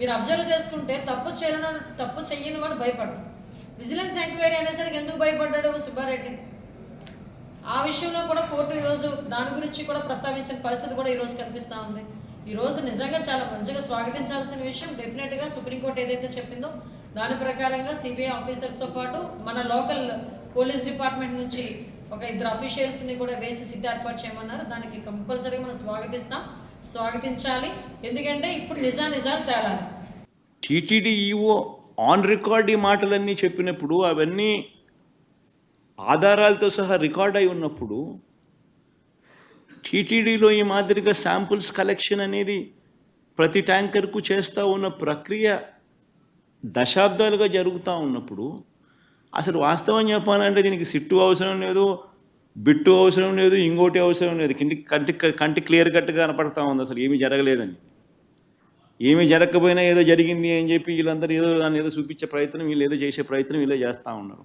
మీరు అబ్జర్వ్ చేసుకుంటే తప్పు చెయ్యని వాడు భయపడ్డాడు. విజిలెన్స్ ఎంక్వైరీ అనేసరికి ఎందుకు భయపడ్డాడు సుబ్బారెడ్డి? ఆ విషయంలో కూడా కోర్టు ఈరోజు దాని గురించి కూడా ప్రస్తావించిన పరిస్థితి కూడా ఈరోజు కనిపిస్తూ ఉంది. ఈరోజు నిజంగా చాలా మంచిగా స్వాగతించాల్సిన విషయం. డెఫినెట్గా సుప్రీంకోర్టు ఏదైతే చెప్పిందో దాని ప్రకారంగా సిబిఐ ఆఫీసర్స్తో పాటు మన లోకల్ పోలీస్ డిపార్ట్మెంట్ నుంచి ఒక 2 అఫీషియల్స్ని కూడా వేసి సిట్ ఏర్పాటు చేయమన్నారు. దానికి కంపల్సరీగా మనం స్వాగతించాలి. ఎందుకంటే ఇప్పుడు నిజాలు తేలాలి. టీటీడీ ఈఓ ఆన్ రికార్డ్ ఈ మాటలన్నీ చెప్పినప్పుడు, అవన్నీ ఆధారాలతో సహా రికార్డ్ అయి ఉన్నప్పుడు, టీటీడీలో ఈ మాదిరిగా శాంపుల్స్ కలెక్షన్ అనేది ప్రతి ట్యాంకర్కు చేస్తూ ఉన్న ప్రక్రియ దశాబ్దాలుగా జరుగుతూ ఉన్నప్పుడు, అసలు వాస్తవం చెప్పాలంటే దీనికి సిట్టు అవసరం లేదు, బిట్టు అవసరం లేదు, ఇంకోటి అవసరం లేదు. కంటి క్లియర్ కట్గా కనపడతా ఉంది అసలు ఏమీ జరగలేదని. ఏమీ జరగకపోయినా ఏదో జరిగింది అని చెప్పి వీళ్ళందరూ దాన్ని ఏదో చూపించే ప్రయత్నం, వీళ్ళు ఏదో చేసే ప్రయత్నం వీళ్ళే చేస్తూ ఉన్నారు.